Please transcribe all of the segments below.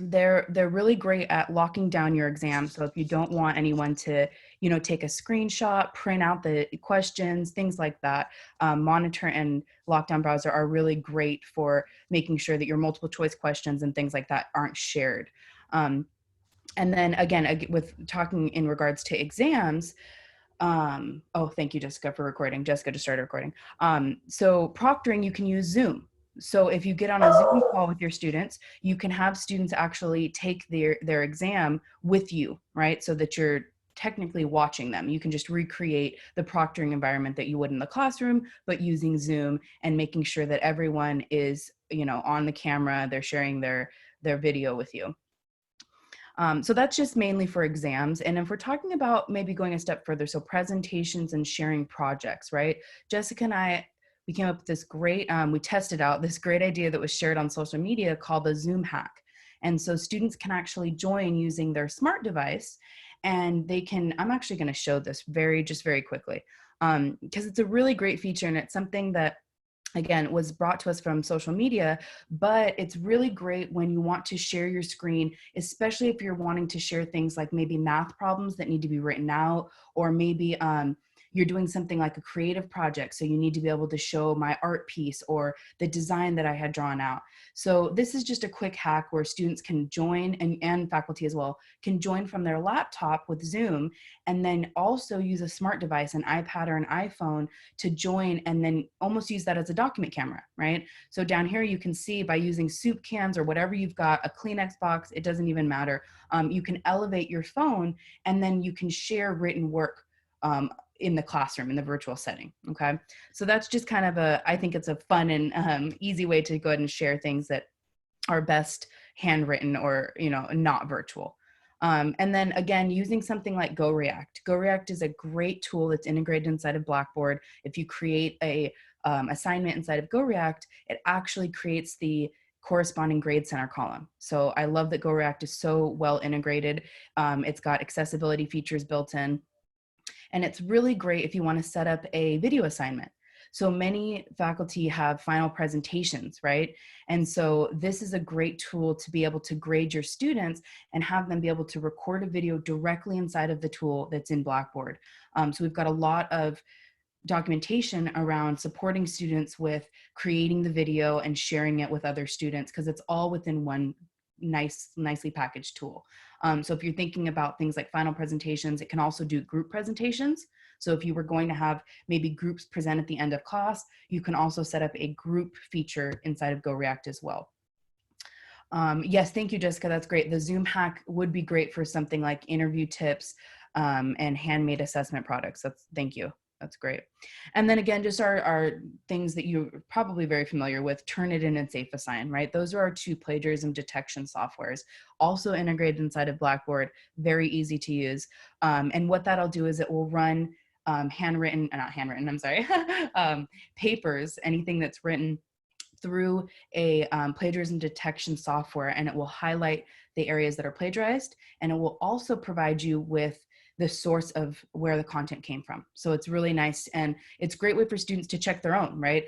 they're really great at locking down your exam. So if you don't want anyone to, take a screenshot, print out the questions, things like that, Monitor and Lockdown Browser are really great for making sure that your multiple choice questions and things like that aren't shared. And then again, with talking in regards to exams, oh, thank you, Jessica, for recording. Jessica just started recording. So proctoring, you can use Zoom. So if you get on a Zoom call with your students, you can have students actually take their exam with you, right? So that you're technically watching them. You can just recreate the proctoring environment that you would in the classroom, but using Zoom and making sure that everyone is, on the camera, they're sharing their video with you. So that's just mainly for exams. And if we're talking about maybe going a step further, so presentations and sharing projects, right? Jessica and I, we came up with this great, we tested out this great idea that was shared on social media called the Zoom hack. And so students can actually join using their smart device, and they can, I'm actually going to show this just very quickly, because it's a really great feature, and it's something that, again, was brought to us from social media, but it's really great when you want to share your screen, especially if you're wanting to share things like maybe math problems that need to be written out, or maybe you're doing something like a creative project. So you need to be able to show my art piece or the design that I had drawn out. So this is just a quick hack where students can join, and faculty as well, can join from their laptop with Zoom, and then also use a smart device, an iPad or an iPhone, to join, and then almost use that as a document camera, right? So down here, you can see by using soup cans or whatever you've got, a Kleenex box, it doesn't even matter. You can elevate your phone, and then you can share written work in the classroom, in the virtual setting, okay? So that's just kind of I think it's a fun and easy way to go ahead and share things that are best handwritten or, not virtual. And then again, using something like GoReact. GoReact is a great tool that's integrated inside of Blackboard. If you create a assignment inside of GoReact, it actually creates the corresponding grade center column. So I love that GoReact is so well integrated. It's got accessibility features built in, and it's really great if you want to set up a video assignment. So many faculty have final presentations, right? And so this is a great tool to be able to grade your students and have them be able to record a video directly inside of the tool that's in Blackboard. So we've got a lot of documentation around supporting students with creating the video and sharing it with other students, because it's all within one nicely packaged tool. So if you're thinking about things like final presentations, it can also do group presentations. So if you were going to have maybe groups present at the end of class, you can also set up a group feature inside of GoReact as well. Yes, thank you, Jessica. That's great. The Zoom hack would be great for something like interview tips and handmade assessment products. Thank you. That's great. And then again, just our things that you're probably very familiar with, Turnitin and SafeAssign, right? Those are our two plagiarism detection softwares, also integrated inside of Blackboard, very easy to use. And what that'll do is it will run not handwritten, I'm sorry, papers, anything that's written through a plagiarism detection software, and it will highlight the areas that are plagiarized, and it will also provide you with the source of where the content came from. So it's really nice, and it's a great way for students to check their own, right?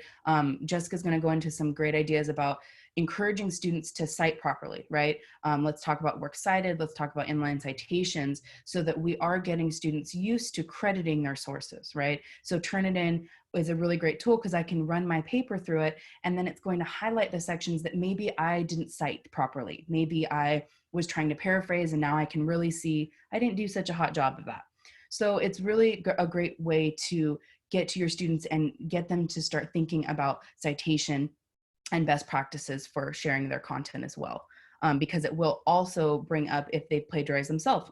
Jessica's gonna go into some great ideas about encouraging students to cite properly, right? Let's talk about works cited, let's talk about inline citations, so that we are getting students used to crediting their sources, right? So Turnitin is a really great tool because I can run my paper through it, and then it's going to highlight the sections that maybe I didn't cite properly. Maybe I was trying to paraphrase, and now I can really see I didn't do such a hot job of that. So it's really a great way to get to your students and get them to start thinking about citation and best practices for sharing their content as well. Because it will also bring up if they plagiarized themselves.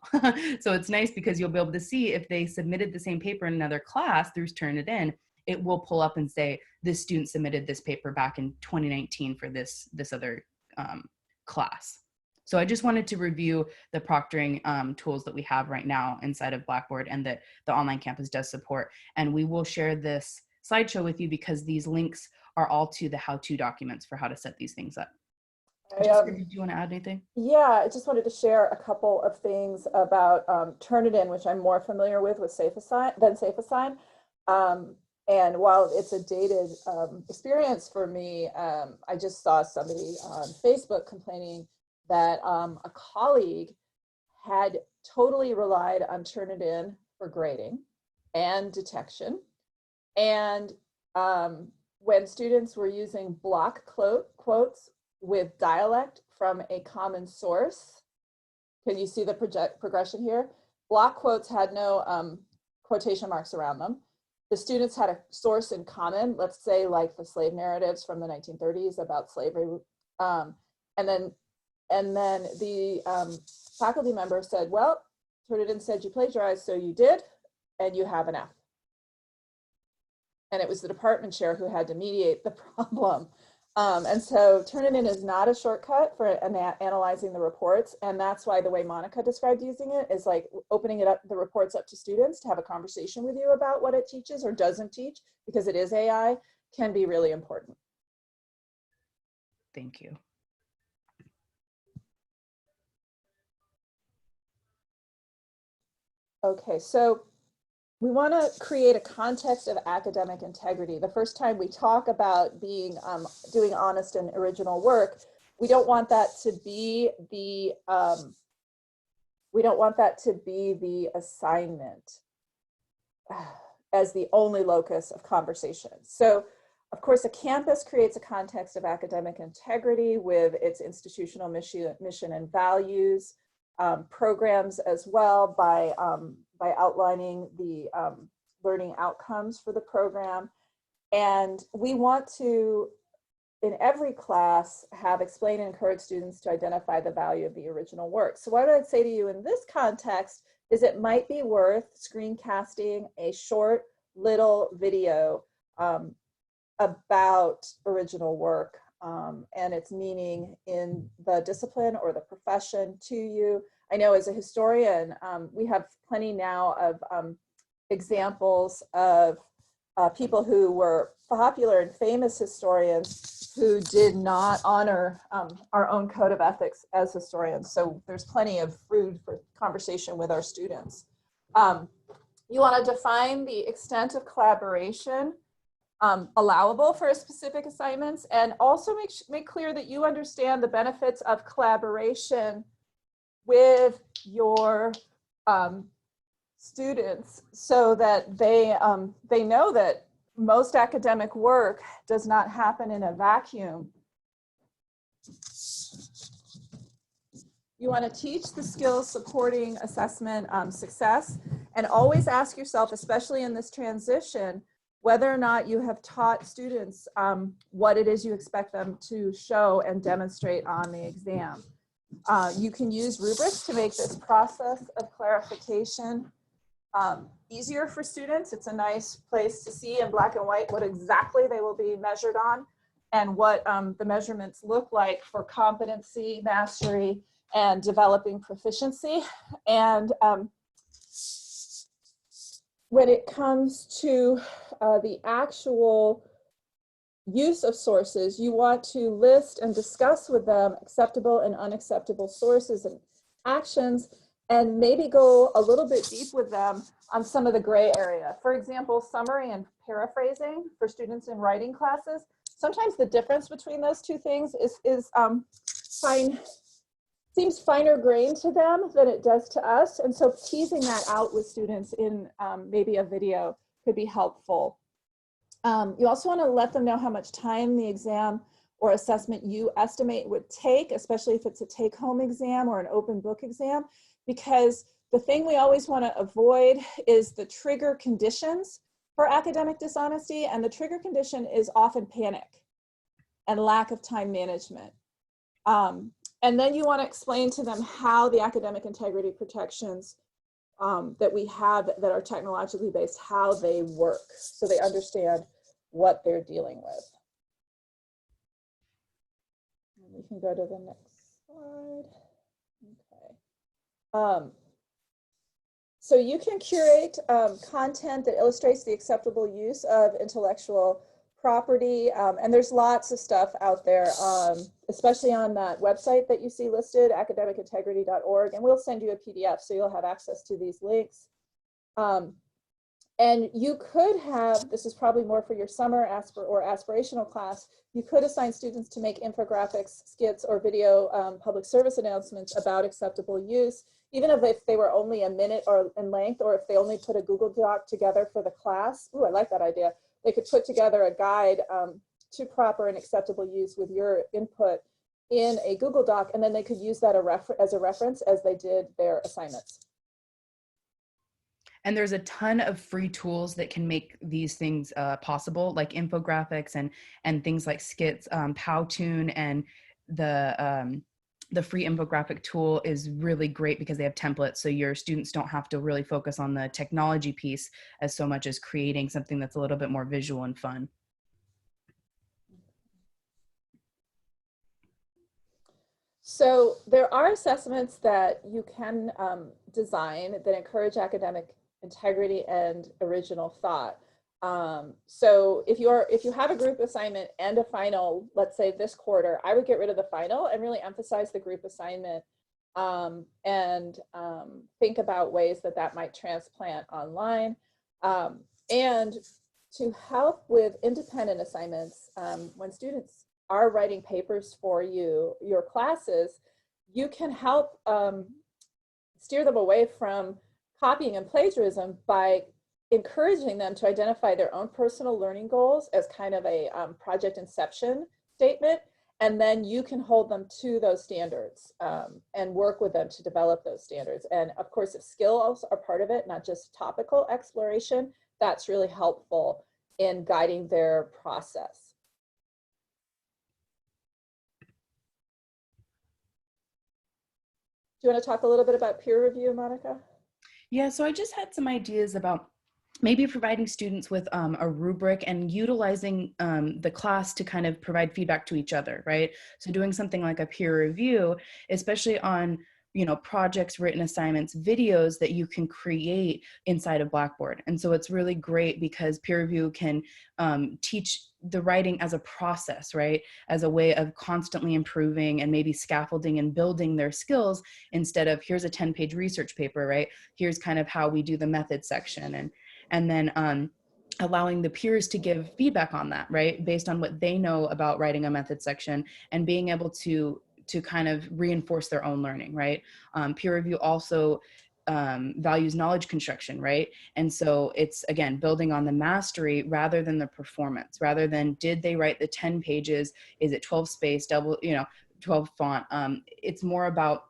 So it's nice because you'll be able to see if they submitted the same paper in another class through Turnitin, it will pull up and say, this student submitted this paper back in 2019 for this other class. So I just wanted to review the proctoring tools that we have right now inside of Blackboard and that the online campus does support. And we will share this slideshow with you because these links are all to the how-to documents for how to set these things up. Jessica, did you want to add anything? Yeah, I just wanted to share a couple of things about Turnitin, which I'm more familiar with SafeAssign. And while it's a dated experience for me, I just saw somebody on Facebook complaining that a colleague had totally relied on Turnitin for grading and detection. And when students were using block quotes with dialect from a common source, can you see the progression here? Block quotes had no quotation marks around them. The students had a source in common, let's say like the slave narratives from the 1930s about slavery. And then the faculty member said, well, Turnitin said you plagiarized, so you did, and you have an F. And it was the department chair who had to mediate the problem. And so Turnitin is not a shortcut for analyzing the reports. And that's why the way Monica described using it is like opening it up, the reports up to students to have a conversation with you about what it teaches or doesn't teach, because it is AI, can be really important. Thank you. Okay, so we want to create a context of academic integrity. The first time we talk about being doing honest and original work, we don't want that to be the assignment as the only locus of conversation. So, of course, a campus creates a context of academic integrity with its institutional mission and values. Programs as well by outlining the learning outcomes for the program. And we want to, in every class, have explain and encourage students to identify the value of the original work. So what I'd say to you in this context is it might be worth screencasting a short little video about original work and its meaning in the discipline or the profession to you. I know as a historian, we have plenty now of examples of people who were popular and famous historians who did not honor our own code of ethics as historians. So there's plenty of food for conversation with our students. You want to define the extent of collaboration allowable for specific assignments, and also make clear that you understand the benefits of collaboration with your students so that they know that most academic work does not happen in a vacuum. You want to teach the skills supporting assessment success, and always ask yourself, especially in this transition, whether or not you have taught students what it is you expect them to show and demonstrate on the exam. You can use rubrics to make this process of clarification easier for students. It's a nice place to see in black and white what exactly they will be measured on and what the measurements look like for competency, mastery, and developing proficiency. And when it comes to the actual use of sources, you want to list and discuss with them acceptable and unacceptable sources and actions, and maybe go a little bit deep with them on some of the gray area. For example, summary and paraphrasing for students in writing classes. Sometimes the difference between those two things seems finer grained to them than it does to us. And so teasing that out with students in maybe a video could be helpful. You also want to let them know how much time the exam or assessment you estimate would take, especially if it's a take-home exam or an open book exam, because the thing we always want to avoid is the trigger conditions for academic dishonesty, and the trigger condition is often panic and lack of time management. And then you want to explain to them how the academic integrity protections that we have that are technologically based, how they work, so they understand what they're dealing with. And we can go to the next slide. Okay. So you can curate content that illustrates the acceptable use of intellectual property, and there's lots of stuff out there, especially on that website that you see listed, academicintegrity.org, and we'll send you a PDF so you'll have access to these links. And you could have, this is probably more for your summer or aspirational class, you could assign students to make infographics, skits, or video public service announcements about acceptable use, even if they were only a minute or in length, or if they only put a Google Doc together for the class. Ooh, I like that idea. They could put together a guide to proper and acceptable use with your input in a Google Doc, and then they could use that as a reference as they did their assignments. And there's a ton of free tools that can make these things possible, like infographics and things like skits. Powtoon and the free infographic tool is really great because they have templates, so your students don't have to really focus on the technology piece as so much as creating something that's a little bit more visual and fun. So there are assessments that you can design that encourage academic integrity and original thought. So if you have a group assignment and a final, let's say this quarter, I would get rid of the final and really emphasize the group assignment, and think about ways that that might transplant online. And to help with independent assignments, when students are writing papers for your classes, you can help steer them away from copying and plagiarism by encouraging them to identify their own personal learning goals as kind of a project inception statement, and then you can hold them to those standards and work with them to develop those standards. And of course, if skills are part of it, not just topical exploration, that's really helpful in guiding their process. Do you want to talk a little bit about peer review, Monica? Yeah, so I just had some ideas about maybe providing students with a rubric and utilizing the class to kind of provide feedback to each other, right? So doing something like a peer review, especially on projects, written assignments, videos that you can create inside of Blackboard. And so it's really great because peer review can teach the writing as a process, right? As a way of constantly improving and maybe scaffolding and building their skills, instead of here's a 10-page research paper, right? Here's kind of how we do the method section, and then allowing the peers to give feedback on that, right? Based on what they know about writing a method section, and being able to kind of reinforce their own learning, right? Peer review also values knowledge construction, right? And so it's, again, building on the mastery rather than the performance, rather than did they write the 10 pages? Is it 12 space, 12 font? It's more about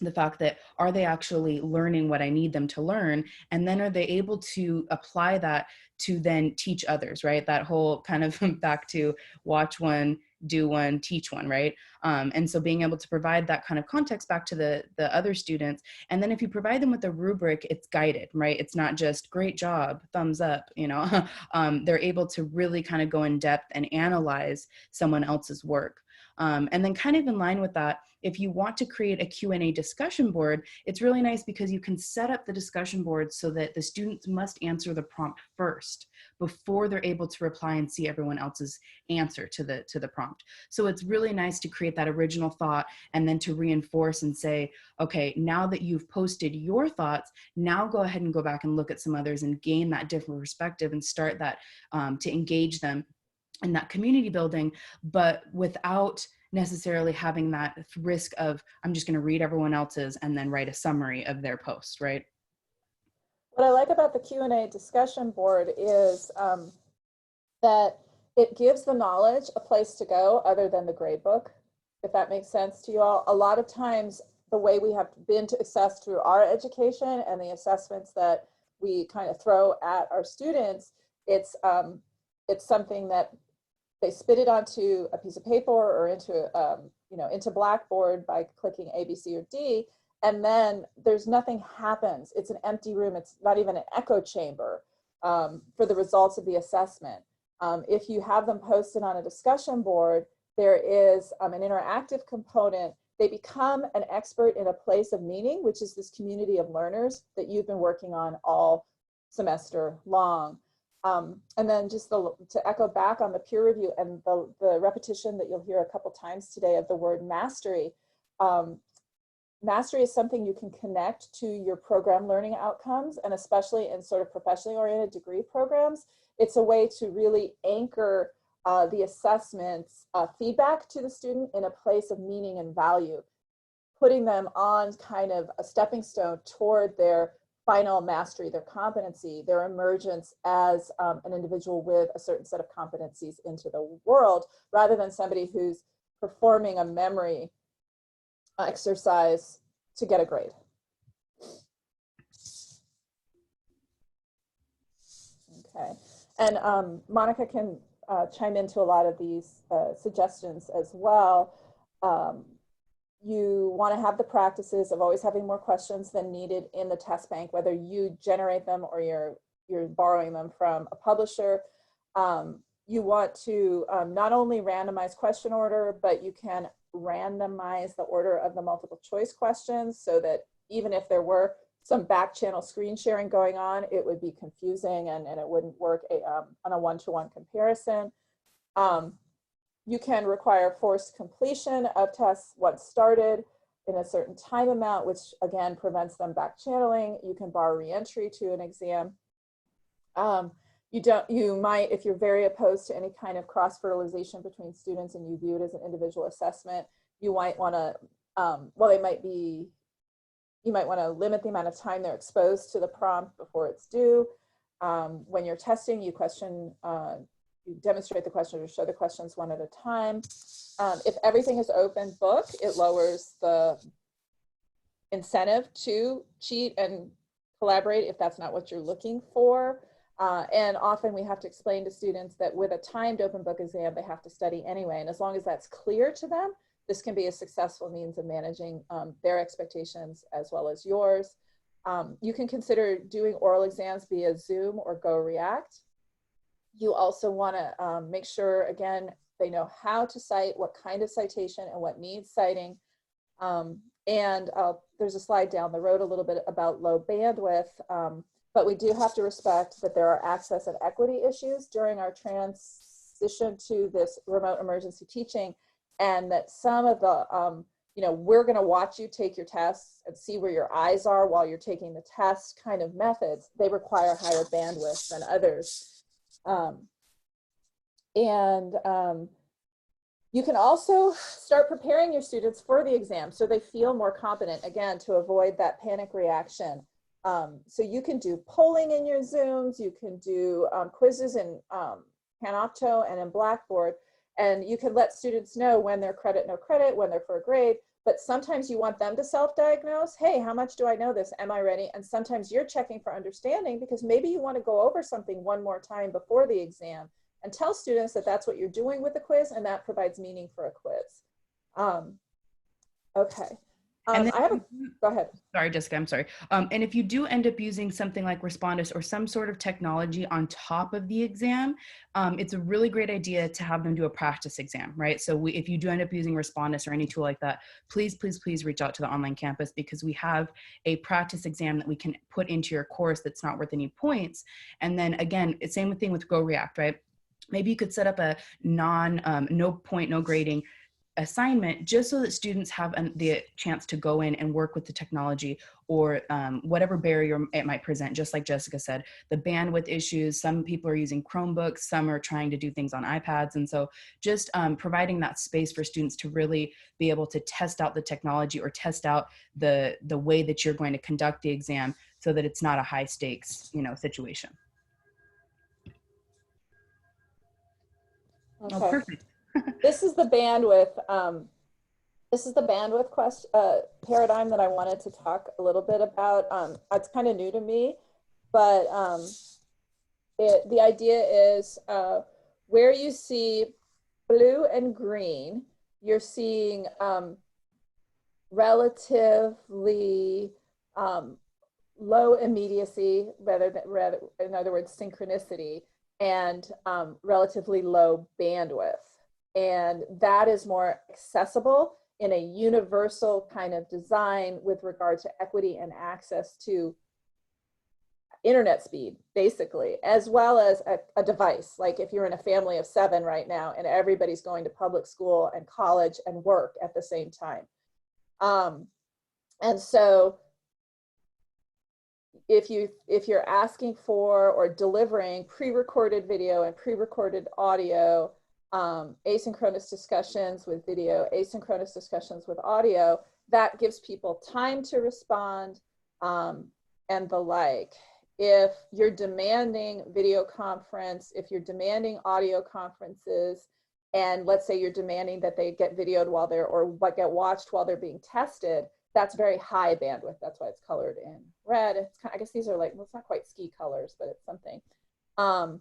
the fact that, are they actually learning what I need them to learn? And then are they able to apply that to then teach others, right? That whole kind of back to watch one, do one, teach one, right? And so being able to provide that kind of context back to the other students. And then if you provide them with a rubric, it's guided, right? It's not just great job, thumbs up, they're able to really kind of go in depth and analyze someone else's work. And then kind of in line with that, if you want to create a Q&A discussion board, it's really nice because you can set up the discussion board so that the students must answer the prompt first before they're able to reply and see everyone else's answer to the prompt. So it's really nice to create that original thought and then to reinforce and say, okay, now that you've posted your thoughts, now go ahead and go back and look at some others and gain that different perspective and start that to engage them in that community building, but without necessarily having that risk of, I'm just going to read everyone else's and then write a summary of their post, right? What I like about the Q&A discussion board is that it gives the knowledge a place to go other than the grade book, if that makes sense to you all. A lot of times, the way we have been to assess through our education and the assessments that we kind of throw at our students, it's something that they spit it onto a piece of paper or into Blackboard by clicking A, B, C, or D, and then there's nothing happens. It's an empty room. It's not even an echo chamber for the results of the assessment. If you have them posted on a discussion board, there is an interactive component. They become an expert in a place of meaning, which is this community of learners that you've been working on all semester long. And then just to echo back on the peer review and the repetition that you'll hear a couple times today of the word mastery, mastery is something you can connect to your program learning outcomes, and especially in sort of professionally oriented degree programs, it's a way to really anchor the assessment's feedback to the student in a place of meaning and value, putting them on kind of a stepping stone toward their final mastery, their competency, their emergence as an individual with a certain set of competencies into the world, rather than somebody who's performing a memory exercise to get a grade. Okay, and Monica can chime into a lot of these suggestions as well. You want to have the practices of always having more questions than needed in the test bank, whether you generate them or you're borrowing them from a publisher. You want to not only randomize question order, but you can randomize the order of the multiple choice questions, so that even if there were some back channel screen sharing going on, it would be confusing and it wouldn't work on a one-to-one comparison. You can require forced completion of tests once started in a certain time amount, which again prevents them back channeling. You can bar reentry to an exam. You might, if you're very opposed to any kind of cross-fertilization between students and you view it as an individual assessment, you might want to, you might want to limit the amount of time they're exposed to the prompt before it's due. When you're testing, you demonstrate the question or show the questions one at a time. If everything is open book, it lowers the incentive to cheat and collaborate if that's not what you're looking for. And often we have to explain to students that with a timed open book exam, they have to study anyway. And as long as that's clear to them, this can be a successful means of managing their expectations as well as yours. You can consider doing oral exams via Zoom or GoReact. You also want to make sure, again, they know how to cite, what kind of citation, and what needs citing. There's a slide down the road a little bit about low bandwidth, but we do have to respect that there are access and equity issues during our transition to this remote emergency teaching, and that some of the, we're going to watch you take your tests and see where your eyes are while you're taking the test kind of methods, they require higher bandwidth than others. You can also start preparing your students for the exam so they feel more competent, again, to avoid that panic reaction. So you can do polling in your Zooms, you can do quizzes in Panopto and in Blackboard, and you can let students know when they're credit, no credit, when they're for a grade, but sometimes you want them to self-diagnose. Hey, how much do I know this? Am I ready? And sometimes you're checking for understanding because maybe you want to go over something one more time before the exam, and tell students that that's what you're doing with the quiz, and that provides meaning for a quiz. Okay. Go ahead. Sorry, Jessica, I'm sorry. And if you do end up using something like Respondus or some sort of technology on top of the exam, it's a really great idea to have them do a practice exam, right? So if you do end up using Respondus or any tool like that, please, please, please reach out to the online campus, because we have a practice exam that we can put into your course that's not worth any points. And then again, it's same thing with GoReact, right? Maybe you could set up a no point, no grading assignment just so that students have the chance to go in and work with the technology or whatever barrier it might present. Just like Jessica said, the bandwidth issues, some people are using Chromebooks, some are trying to do things on iPads. And so just providing that space for students to really be able to test out the technology or test out the way that you're going to conduct the exam so that it's not a high stakes, situation. Okay. Oh, perfect. This is the bandwidth. This is the bandwidth paradigm that I wanted to talk a little bit about. It's kind of new to me, but the idea is where you see blue and green, you're seeing relatively low immediacy, in other words, synchronicity, and relatively low bandwidth. And that is more accessible in a universal kind of design with regard to equity and access to internet speed, basically, as well as a device. Like if you're in a family of 7 right now and everybody's going to public school and college and work at the same time. And so if you're asking for or delivering pre-recorded video and pre-recorded audio, asynchronous discussions with video, asynchronous discussions with audio, that gives people time to respond, and the like. If you're demanding video conference, if you're demanding audio conferences, and let's say you're demanding that they get videoed while they're, or what get watched while they're being tested, that's very high bandwidth. That's why it's colored in red. It's kind of, I guess these are like, well, it's not quite ski colors, but it's something. And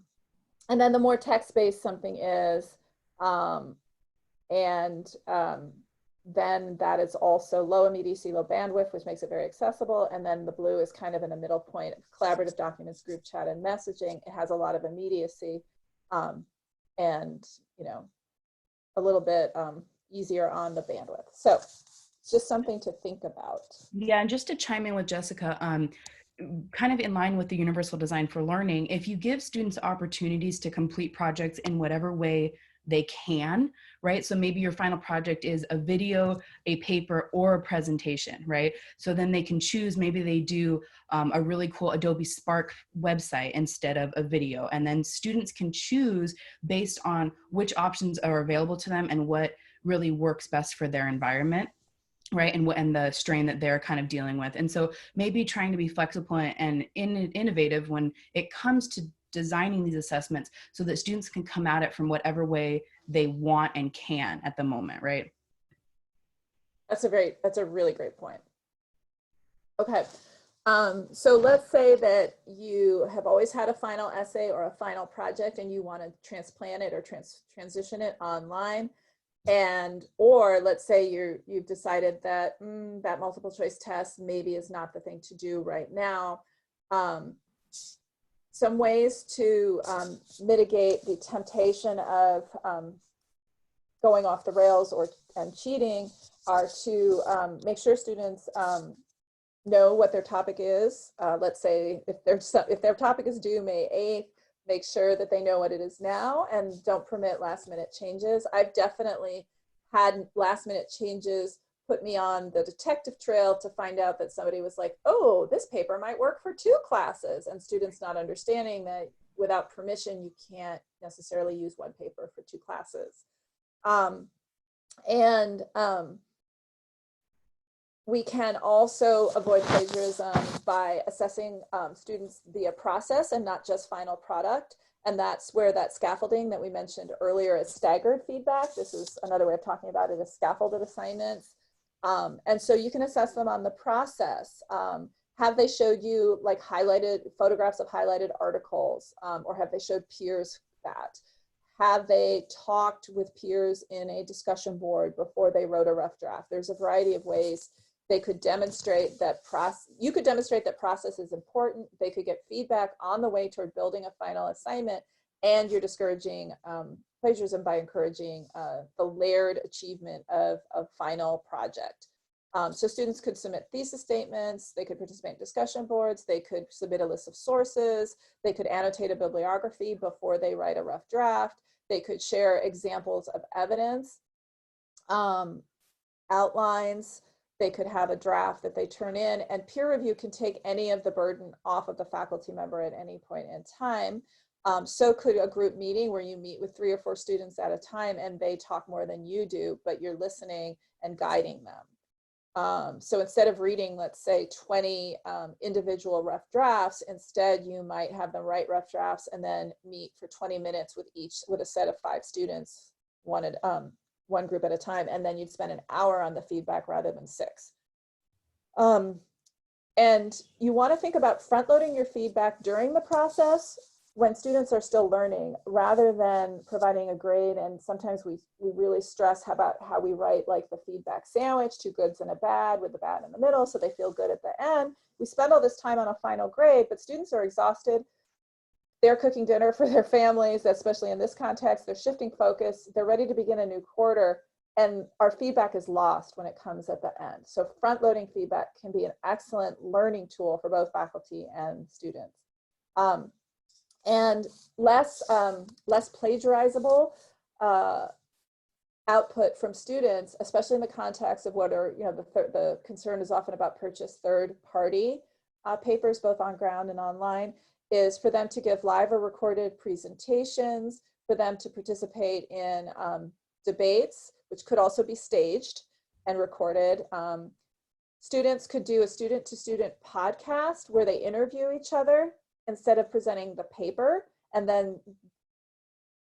then the more text-based something is, then that is also low immediacy, low bandwidth, which makes it very accessible. And then the blue is kind of in the middle point of collaborative documents, group chat, and messaging. It has a lot of immediacy, and, you know, a little bit easier on the bandwidth. So it's just something to think about. Yeah, and just to chime in with Jessica, kind of in line with the Universal Design for Learning, if you give students opportunities to complete projects in whatever way they can, right? So maybe your final project is a video, a paper, or a presentation, right? So then they can choose, maybe they do a really cool Adobe Spark website instead of a video. And then students can choose based on which options are available to them and what really works best for their environment, right? And the strain that they're kind of dealing with. And so maybe trying to be flexible and innovative when it comes to designing these assessments so that students can come at it from whatever way they want and can at the moment, right? That's a really great point. Okay. So let's say that you have always had a final essay or a final project and you want to transplant it or transition it online. And, or let's say you've decided that that multiple choice test maybe is not the thing to do right now. Some ways to mitigate the temptation of going off the rails and cheating are to make sure students know what their topic is. Let's say if their topic is due May 8th, make sure that they know what it is now and don't permit last minute changes. I've definitely had last minute changes put me on the detective trail to find out that somebody was like, oh, this paper might work for 2 classes, and students not understanding that without permission, you can't necessarily use one paper for 2 classes. We can also avoid plagiarism by assessing students via process and not just final product. And that's where that scaffolding that we mentioned earlier is staggered feedback. This is another way of talking about it, is scaffolded assignments. And so you can assess them on the process. Have they showed you like highlighted photographs of highlighted articles, or have they showed peers that? Have they talked with peers in a discussion board before they wrote a rough draft? There's a variety of ways they could demonstrate that you could demonstrate that process is important. They could get feedback on the way toward building a final assignment, and you're discouraging plagiarism by encouraging the layered achievement of a final project. So students could submit thesis statements, they could participate in discussion boards, they could submit a list of sources, they could annotate a bibliography before they write a rough draft, they could share examples of evidence, outlines, they could have a draft that they turn in, and peer review can take any of the burden off of the faculty member at any point in time. So could a group meeting where you meet with 3 or 4 students at a time and they talk more than you do, but you're listening and guiding them. So instead of reading, let's say 20 individual rough drafts, instead you might have them write rough drafts and then meet for 20 minutes with a set of 5 students, one group at a time, and then you'd spend an hour on the feedback rather than 6. And you want to think about front loading your feedback during the process when students are still learning, rather than providing a grade. And sometimes we really stress about how we write like the feedback sandwich, 2 goods and a bad, with the bad in the middle, so they feel good at the end. We spend all this time on a final grade, but students are exhausted. They're cooking dinner for their families, especially in this context. They're shifting focus. They're ready to begin a new quarter, and our feedback is lost when it comes at the end. So front-loading feedback can be an excellent learning tool for both faculty and students. And less plagiarizable. output from students, especially in the context of what are, the concern is often about purchase third-party papers, both on ground and online, is for them to give live or recorded presentations, for them to participate in debates, which could also be staged and recorded. Students could do a student-to-student podcast where they interview each other instead of presenting the paper, and then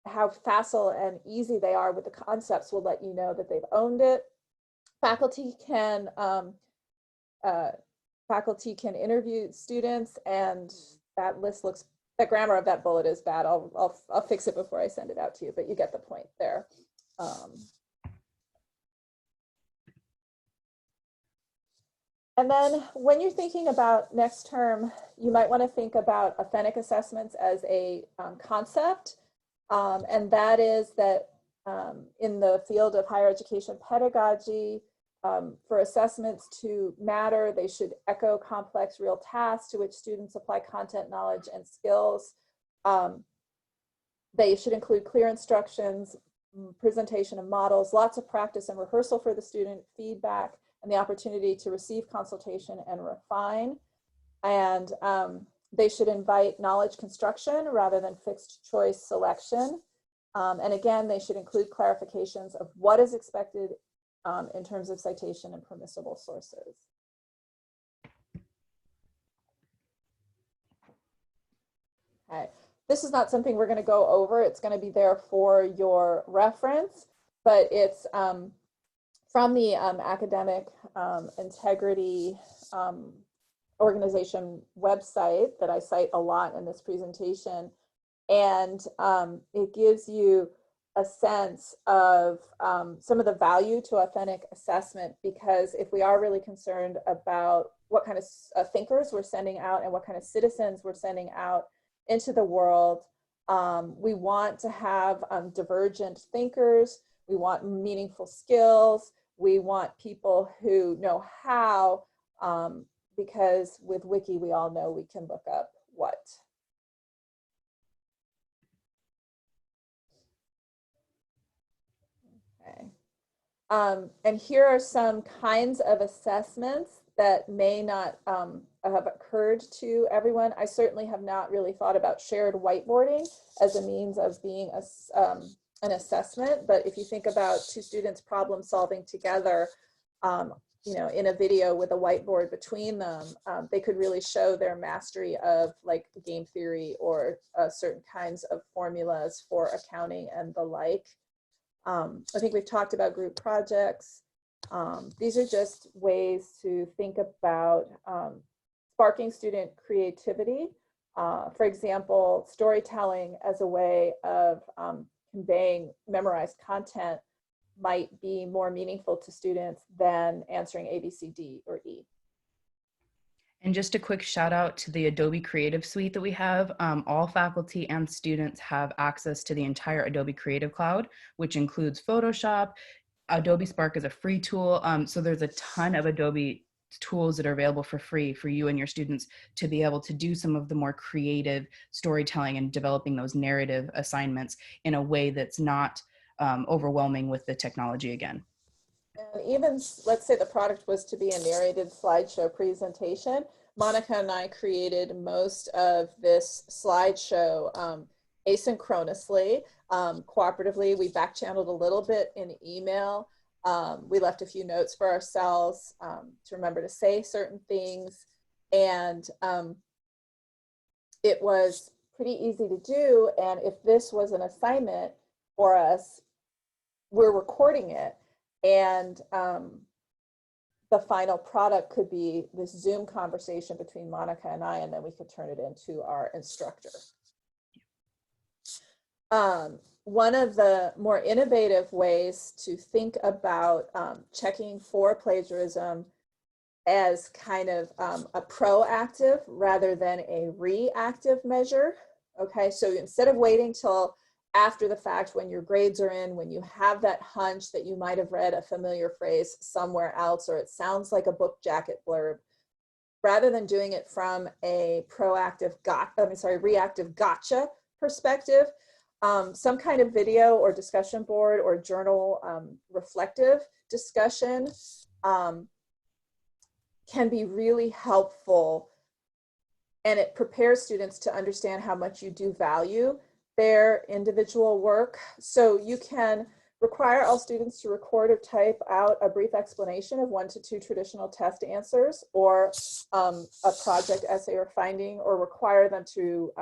how facile and easy they are with the concepts will let you know that they've owned it. Faculty can interview students, and that list looks, the grammar of that bullet is bad. I'll fix it before I send it out to you, but you get the point there. And then when you're thinking about next term, you might want to think about authentic assessments as a concept. And that is that in the field of higher education pedagogy, for assessments to matter, they should echo complex real tasks to which students apply content, knowledge, and skills. They should include clear instructions, presentation of models, lots of practice and rehearsal for the student, feedback, and the opportunity to receive consultation and refine. And they should invite knowledge construction rather than fixed choice selection. And again, they should include clarifications of what is expected in terms of citation and permissible sources. Okay, this is not something we're going to go over. It's going to be there for your reference, but it's from the Academic Integrity Organization website that I cite a lot in this presentation. And it gives you a sense of some of the value to authentic assessment, because if we are really concerned about what kind of thinkers we're sending out and what kind of citizens we're sending out into the world, we want to have divergent thinkers, we want meaningful skills, we want people who know how, because with Wiki, we all know we can look up what. Okay. And here are some kinds of assessments that may not have occurred to everyone. I certainly have not really thought about shared whiteboarding as a means of being an assessment, but if you think about two students problem solving together, in a video with a whiteboard between them, they could really show their mastery of like game theory or certain kinds of formulas for accounting and the like. I think we've talked about group projects. These are just ways to think about sparking student creativity. For example, storytelling as a way of conveying memorized content might be more meaningful to students than answering A, B, C, D, or E. And just a quick shout out to the Adobe Creative Suite that we have. All faculty and students have access to the entire Adobe Creative Cloud, which includes Photoshop. Adobe Spark is a free tool. So there's a ton of Adobe tools that are available for free for you and your students to be able to do some of the more creative storytelling and developing those narrative assignments in a way that's not overwhelming with the technology again. And even, let's say the product was to be a narrated slideshow presentation, Monica and I created most of this slideshow asynchronously, cooperatively. We back channeled a little bit in email. We left a few notes for ourselves to remember to say certain things. And it was pretty easy to do. And if this was an assignment for us, we're recording it. And the final product could be this Zoom conversation between Monica and I, and then we could turn it into our instructor. One of the more innovative ways to think about checking for plagiarism as kind of a proactive rather than a reactive measure. Okay, so instead of waiting till after the fact, when your grades are in, when you have that hunch that you might have read a familiar phrase somewhere else, or it sounds like a book jacket blurb, rather than doing it from a proactive reactive gotcha perspective, some kind of video or discussion board or journal reflective discussion can be really helpful, and it prepares students to understand how much you do value their individual work. So you can require all students to record or type out a brief explanation of 1 to 2 traditional test answers, or a project essay or finding, or require them to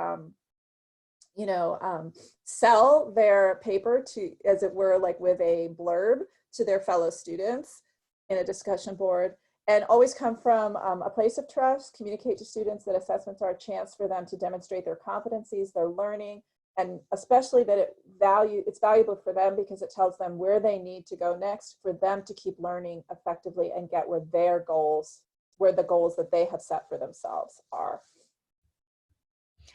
sell their paper to, as it were, like with a blurb to their fellow students in a discussion board. And always come from a place of trust. Communicate to students that assessments are a chance for them to demonstrate their competencies, their learning, and especially that it's valuable for them because it tells them where they need to go next for them to keep learning effectively and get where the goals that they have set for themselves are.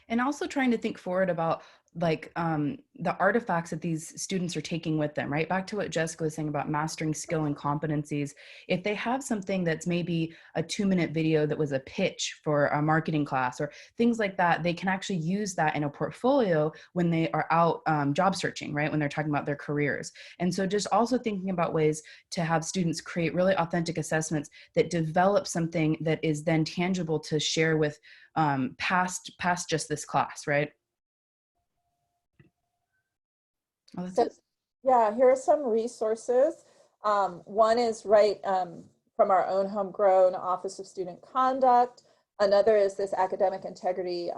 And also trying to think forward about like the artifacts that these students are taking with them, right? Back to what Jessica was saying about mastering skill and competencies. If they have something that's maybe a 2-minute video that was a pitch for a marketing class or things like that, they can actually use that in a portfolio when they are out job searching, right? When they're talking about their careers. And so just also thinking about ways to have students create really authentic assessments that develop something that is then tangible to share with past just this class, right? Oh, So, yeah, here are some resources. One is from our own homegrown Office of Student Conduct. Another is this academic integrity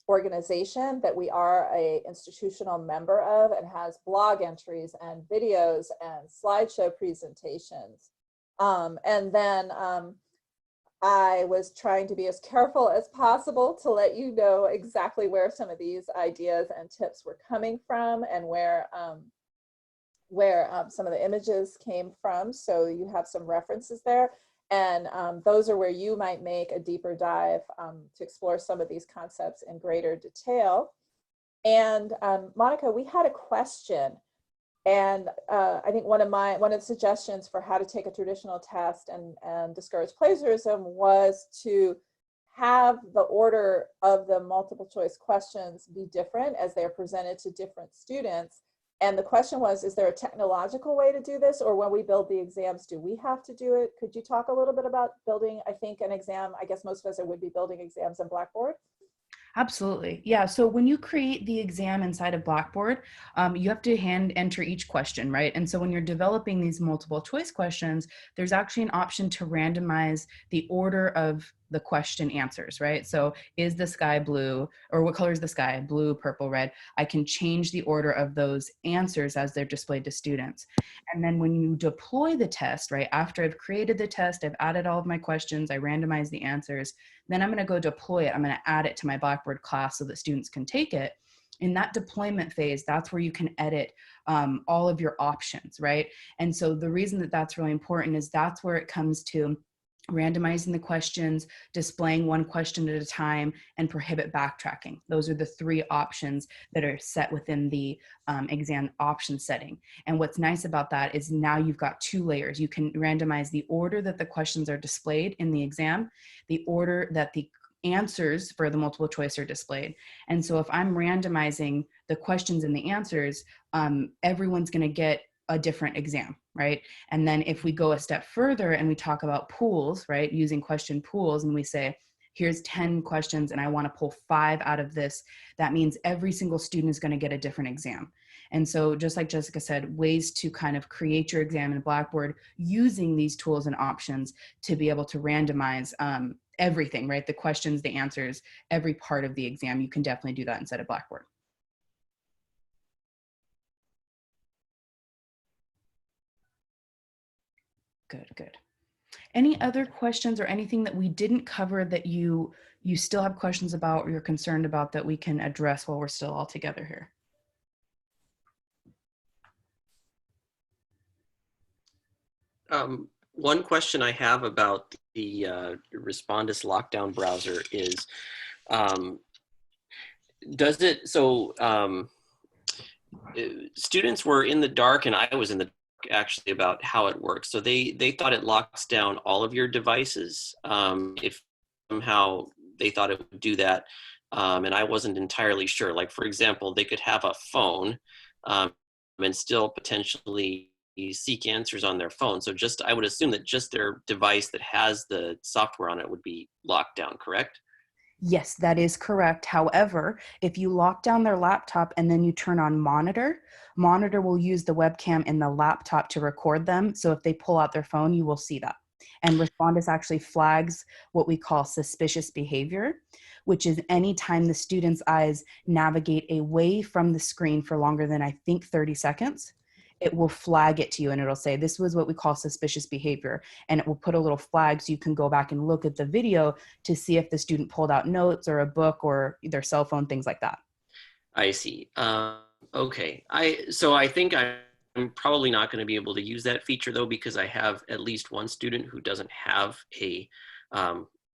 organization that we are a institutional member of, and has blog entries and videos and slideshow presentations. And then I was trying to be as careful as possible to let you know exactly where some of these ideas and tips were coming from, and where some of the images came from. So you have some references there. And those are where you might make a deeper dive to explore some of these concepts in greater detail. And Monica, we had a question. And I think one of the suggestions for how to take a traditional test and discourage plagiarism was to have the order of the multiple choice questions be different as they're presented to different students. And the question was, is there a technological way to do this, or when we build the exams, do we have to do it? Could you talk a little bit about building, I think, an exam? I guess most of us would be building exams in Blackboard. Absolutely. Yeah. So when you create the exam inside of Blackboard, you have to hand enter each question, right? And so when you're developing these multiple choice questions, there's actually an option to randomize the order of the question answers, right? So is the sky blue, or what color is the sky? Blue, purple, red. I can change the order of those answers as they're displayed to students. And then when you deploy the test, right, after I've created the test, I've added all of my questions, I randomize the answers, then I'm going to go deploy it. I'm going to add it to my Blackboard class so that students can take it. In that deployment phase, that's where you can edit all of your options, right? And so the reason that that's really important is that's where it comes to randomizing the questions, displaying one question at a time, and prohibit backtracking. Those are the 3 options that are set within the exam option setting. And what's nice about that is now you've got 2 layers. You can randomize the order that the questions are displayed in the exam, the order that the answers for the multiple choice are displayed. And so if I'm randomizing the questions and the answers, everyone's going to get a different exam, right? And then if we go a step further and we talk about pools, right, using question pools, and we say, here's 10 questions and I want to pull 5 out of this, that means every single student is going to get a different exam. And so just like Jessica said, ways to kind of create your exam in Blackboard using these tools and options to be able to randomize everything, right? The questions, the answers, every part of the exam. You can definitely do that inside of Blackboard. Good, good. Any other questions or anything that we didn't cover that you still have questions about or you're concerned about that we can address while we're still all together here? One question I have about the Respondus lockdown browser is, does it, so students were in the dark, and I was in the dark actually about how it works. So they thought it locks down all of your devices. If somehow they thought it would do that. and I wasn't entirely sure. Like, for example, they could have a phone and still potentially seek answers on their phone. So just, I would assume that just their device that has the software on it would be locked down, correct? Yes, that is correct. However, if you lock down their laptop and then you turn on monitor, monitor will use the webcam in the laptop to record them. So if they pull out their phone, you will see that. And Respondus actually flags what we call suspicious behavior, which is anytime the student's eyes navigate away from the screen for longer than, I think, 30 seconds, it will flag it to you and it'll say, this was what we call suspicious behavior. And it will put a little flag so you can go back and look at the video to see if the student pulled out notes or a book or their cell phone, things like that. I see. Okay. So I think I'm probably not going to be able to use that feature though, because I have at least one student who doesn't have a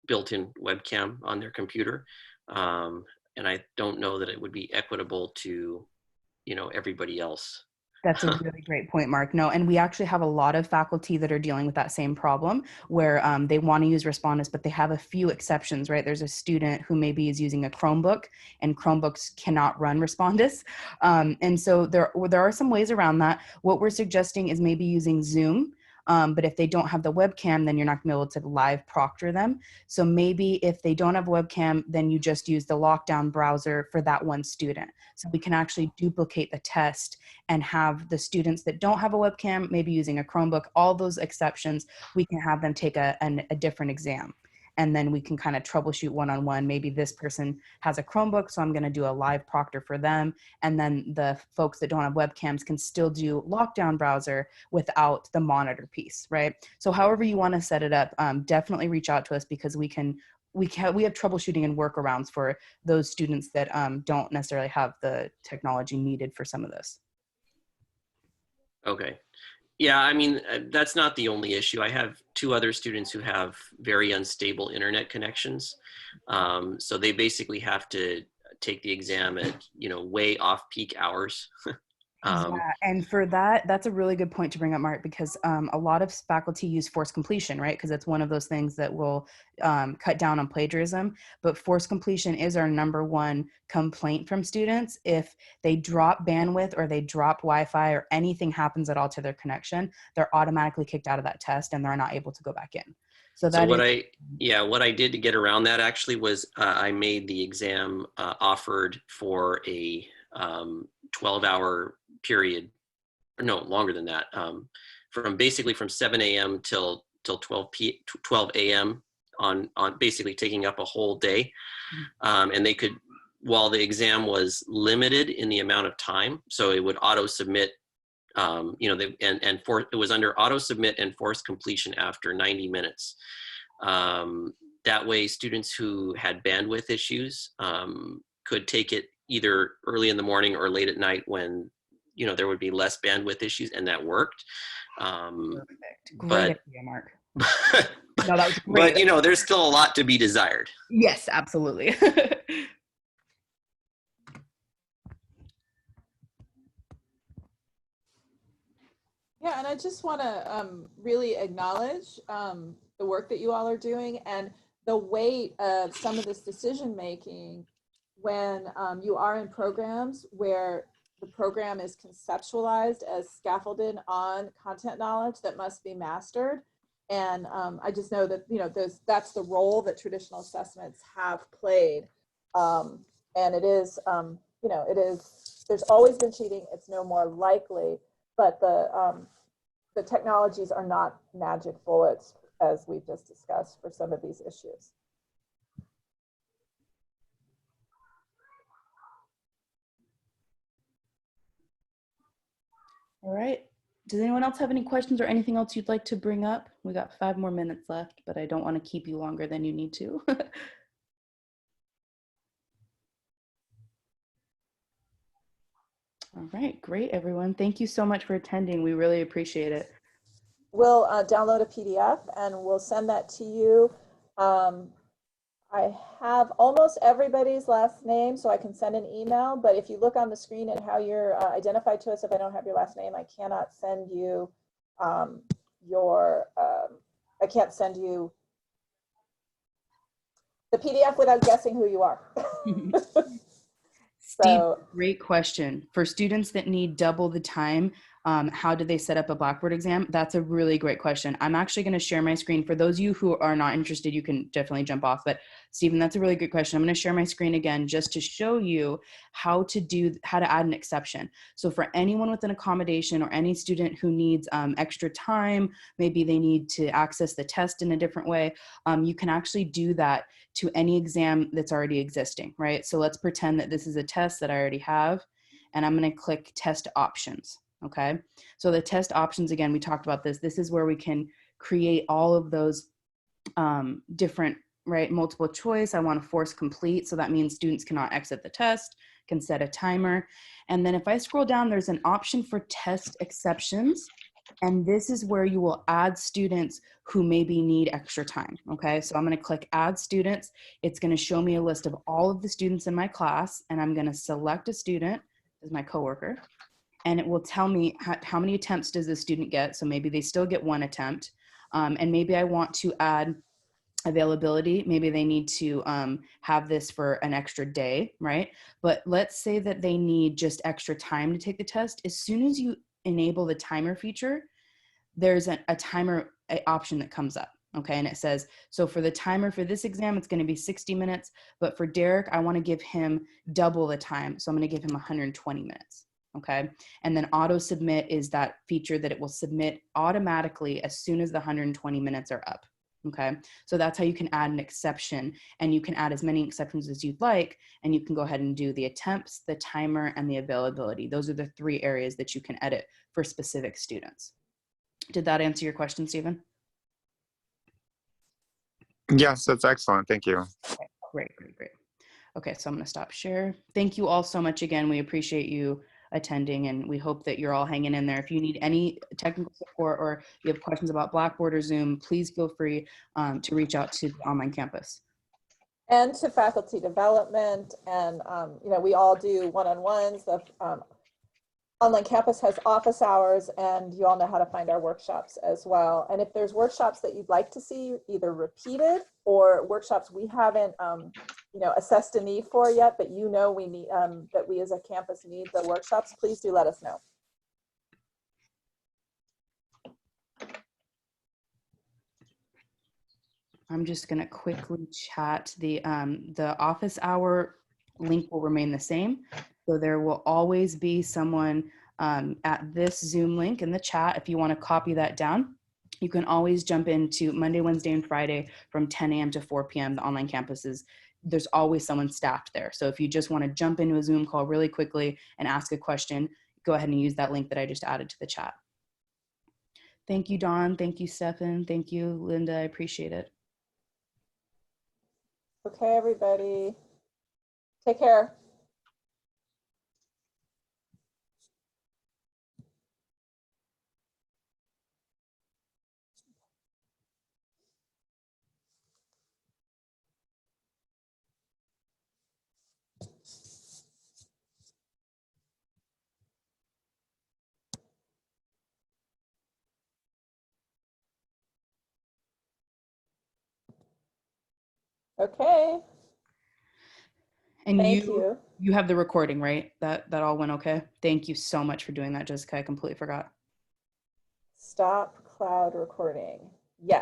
built-in webcam on their computer. And I don't know that it would be equitable to, everybody else. That's a really great point, Mark. No, and we actually have a lot of faculty that are dealing with that same problem where they want to use Respondus, but they have a few exceptions, right? There's a student who maybe is using a Chromebook and Chromebooks cannot run Respondus. And so there are some ways around that. What we're suggesting is maybe using Zoom. But if they don't have the webcam, then you're not gonna be able to live proctor them. So maybe if they don't have a webcam, then you just use the lockdown browser for that one student. So we can actually duplicate the test and have the students that don't have a webcam, maybe using a Chromebook, all those exceptions, we can have them take a different exam. And then we can kind of troubleshoot one-on-one. Maybe this person has a Chromebook, so I'm going to do a live proctor for them. And then the folks that don't have webcams can still do lockdown browser without the monitor piece, right? So however you want to set it up, definitely reach out to us because we have troubleshooting and workarounds for those students that don't necessarily have the technology needed for some of this. Okay. Yeah, I mean, that's not the only issue. I have two other students who have very unstable internet connections. So they basically have to take the exam at, way off peak hours. Yeah, and for that, that's a really good point to bring up, Mark, because a lot of faculty use forced completion, right? Because it's one of those things that will cut down on plagiarism. But forced completion is our #1 complaint from students. If they drop bandwidth or they drop Wi-Fi or anything happens at all to their connection, they're automatically kicked out of that test and they're not able to go back in. So that what I did to get around that actually was I made the exam offered for a 12-hour period, or no, longer than that, from 7 a.m. till 12 a.m. on basically taking up a whole day. And they could, while the exam was limited in the amount of time, so it would auto submit, it was under auto submit and forced completion after 90 minutes. That way students who had bandwidth issues could take it either early in the morning or late at night when there would be less bandwidth issues, and that worked. Perfect. Great But idea, Mark. No, that was great. But there's still a lot to be desired. Yes, absolutely. Yeah, and I just want to really acknowledge the work that you all are doing and the weight of some of this decision making when you are in programs where the program is conceptualized as scaffolded on content knowledge that must be mastered. And I just know that, that's the role that traditional assessments have played. And it is, there's always been cheating. It's no more likely, but the technologies are not magic bullets, as we've just discussed, for some of these issues. All right. Does anyone else have any questions or anything else you'd like to bring up? We got 5 more minutes left, but I don't want to keep you longer than you need to. All right, great, everyone. Thank you so much for attending. We really appreciate it. We'll download a PDF and we'll send that to you. I have almost everybody's last name, so I can send an email, but if you look on the screen at how you're identified to us, if I don't have your last name, I cannot send you the PDF without guessing who you are. Steve, So, great question. For students that need double the time, how do they set up a Blackboard exam? That's a really great question. I'm actually going to share my screen. For those of you who are not interested, you can definitely jump off. But Stephen, that's a really good question. I'm going to share my screen again just to show you how to add an exception. So for anyone with an accommodation or any student who needs extra time, maybe they need to access the test in a different way, you can actually do that to any exam that's already existing, right? So let's pretend that this is a test that I already have, and I'm going to click test options. Okay. So the test options, again, we talked about this. This is where we can create all of those different, right? Multiple choice. I want to force complete. So that means students cannot exit the test, can set a timer. And then if I scroll down, there's an option for test exceptions. And this is where you will add students who maybe need extra time. Okay. So I'm going to click add students. It's going to show me a list of all of the students in my class, and I'm going to select a student as my coworker. And it will tell me how many attempts does the student get. So maybe they still get one attempt. And maybe I want to add availability. Maybe they need to have this for an extra day, right? But let's say that they need just extra time to take the test. As soon as you enable the timer feature, there's a timer option that comes up. Okay, and it says, so for the timer for this exam, it's going to be 60 minutes. But for Derek, I want to give him double the time. So I'm going to give him 120 minutes. Okay. And then auto submit is that feature that it will submit automatically as soon as the 120 minutes are up. Okay. So that's how you can add an exception, and you can add as many exceptions as you'd like. And you can go ahead and do the attempts, the timer, and the availability. Those are the 3 areas that you can edit for specific students. Did that answer your question, Stephen? Yes, that's excellent. Thank you. Okay, great, great, great. Okay, so I'm going to stop share. Thank you all so much again. We appreciate you attending, and we hope that you're all hanging in there. If you need any technical support or you have questions about Blackboard or Zoom, please feel free to reach out to the online campus. and to faculty development, and we all do one-on-ones. The online campus has office hours, and you all know how to find our workshops as well. And if there's workshops that you'd like to see either repeated or workshops we haven't assessed a need for yet, but we need that we as a campus need the workshops, please do let us know. I'm just going to quickly chat. The office hour link will remain the same. So there will always be someone at this Zoom link in the chat. If you want to copy that down, you can always jump into Monday, Wednesday, and Friday from 10 a.m. to 4 p.m. The online campuses, there's always someone staffed there. So if you just want to jump into a Zoom call really quickly and ask a question, go ahead and use that link that I just added to the chat. Thank you, Dawn. Thank you, Stefan. Thank you, Linda. I appreciate it. Okay, everybody. Take care. Okay. And Thank you. You have the recording, right? That all went okay? Thank you so much for doing that, Jessica. I completely forgot. Stop cloud recording. Yes.